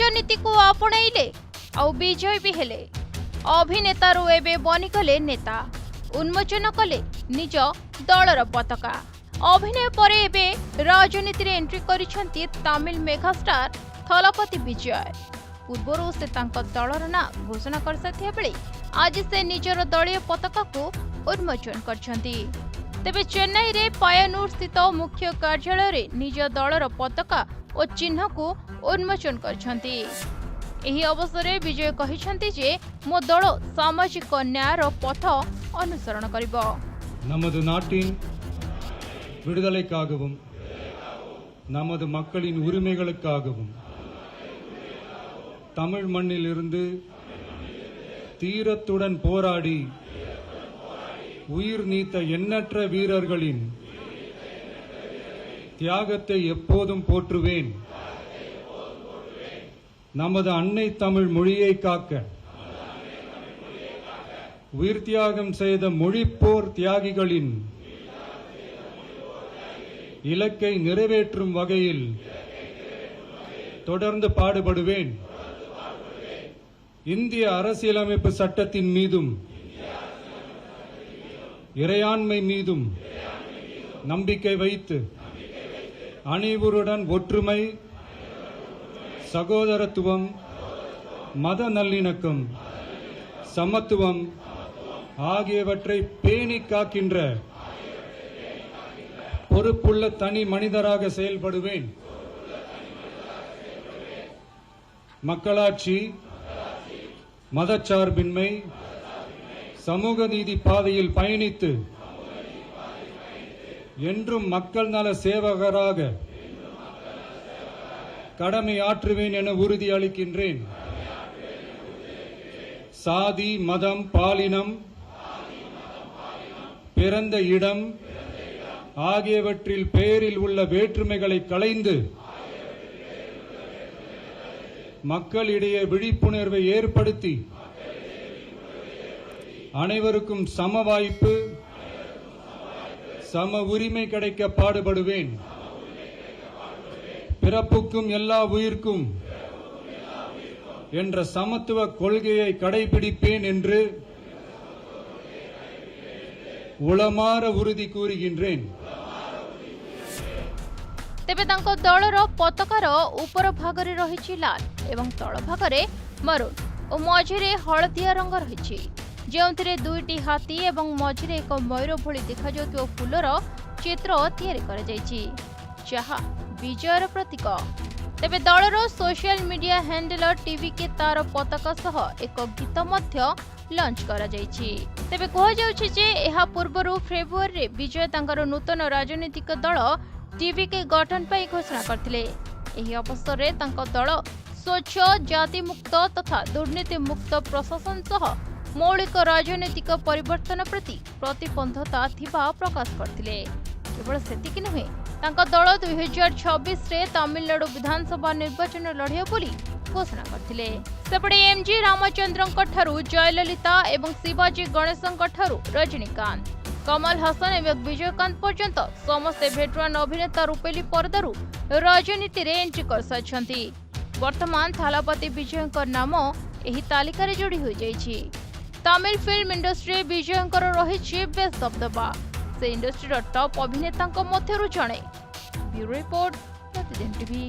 राजनीति को आपणाइले आ विजय भी हेले। अभिनेतारू एबे बनिगले नेता, उन्मोचन कले निज दलर पताका। अभिनय परे एबे राजनीति रे एंट्री करिसेंती तमिल मेगास्टार थलपति विजय। पूर्वरु से तांको दलर ना घोषणा कर साथिया बेले आज से निजर दलीय पताका को उन्मोचन करछंती। तेबे चेन्नई रे पायनूर स्थित मुख्य कार्यालय रे निज दलर पताका और चिन्ह को उन्मोचन करछंती। एही अवसर में विजय कहिसंती जे मो दल सामाजिक न्यायर पथ अनुसरण करिबो। நமது நாட்டின் விடுதலைக்காகவும் நமது மக்களின் உரிமைகளுக்காகவும் தமிழ் மண்ணில் இருந்து தீரத்துடன் போராடி உயிர் நீத்த எண்ணற்ற வீரர்களின் தியாகத்தை எப்போதும் போற்றுவேன். நமது அன்னை தமிழ் மொழியை காக்க உயிர் தியாகம் செய்த மொழிப்போர் தியாகிகளின் இலக்கை நிறைவேற்றும் வகையில் தொடர்ந்து பாடுபடுவேன். இந்திய அரசியலமைப்பு சட்டத்தின் மீதும் இறையாண்மை மீதும் நம்பிக்கை வைத்து அனைவருடன் ஒற்றுமை, சகோதரத்துவம், மத நல்லிணக்கம், சமத்துவம் ஆகியவற்றை பேணி காக்கின்ற பொறுப்புள்ள தனி மனிதராக செயல்படுவேன். மக்களாட்சி, மதச்சார்பின்மை, சமூக நீதி பாதையில் பயணித்து என்றும் மக்கள் நல சேவகராக கடமை ஆற்றுவேன் என உறுதி அளிக்கின்றேன். சாதி, மதம், பாலினம், பிறந்த இடம் ஆகியவற்றில் பெயரில் உள்ள வேற்றுமைகளை களைந்து மக்களிடையே விழிப்புணர்வை ஏற்படுத்தி அனைவருக்கும் சம வாய்ப்பு, சம உரிமை கிடைக்க பாடுபடுவேன். பிறப்புக்கும் எல்லா உயிர்க்கும் என்ற சமத்துவ கொள்கையை கடைபிடிப்பேன் என்று உளமாற உறுதி கூறுகின்றேன். तेबे तांको दलर पताकार उपर भागरे रहिछि लाल एवं तळ भागरे मरून और मझिरे हलदिया रंग रहिछि, जेउथिरे दुईटी हाथी एवं मझिरे एक मयूर भଳି देखा जाउथिबो फूलर चित्र तयारी करा जाइछि, जहा विजयर प्रतीक। तेबे दलर सोशल मीडिया हैंडल टीवी के तार पताका सह एक गीत मध्य लॉन्च करा जाइछि। तेबे कह जाउछि जे एहा पूर्वरु फेब्रुआरी रे विजय तांकर नूतन राजनीतिक दल टीवी के गठन पर घोषणा करथिले। एही अवसर रे तांको दल स्वच्छ, जाति मुक्त तथा दुर्नीति मुक्त प्रशासन सह मौलिक राजनीतिक परिवर्तन प्रति प्रतिबद्धता थिबा प्रकाश करथिले। केवल सेतिक नुहे, तांको दल 2026 रे तमिलनाडु विधानसभा निर्वाचन लढियो बोली घोषणा करथिले। सेपटे एमजी रामचंद्रन ठारू जयललिता एवं शिवाजी गणेशन ठारू रजनीकांत, कमल हासन एवं विजयकांत पर्यंत समस्ते भेटवान अभिनेता रूपेली पर्दारू राजनीति रे एंट्री कर सारिछंती। वर्तमान थालापति विजय नाम एही तालिका रे जोड़ी होई जाइछि। तमिल फिल्म इंडस्ट्री विजय रही बेस दबदबा। से इंडस्ट्री टॉप अभिनेता मध्यरु जणे। ब्यूरो रिपोर्ट, प्रतिदिन टीवी।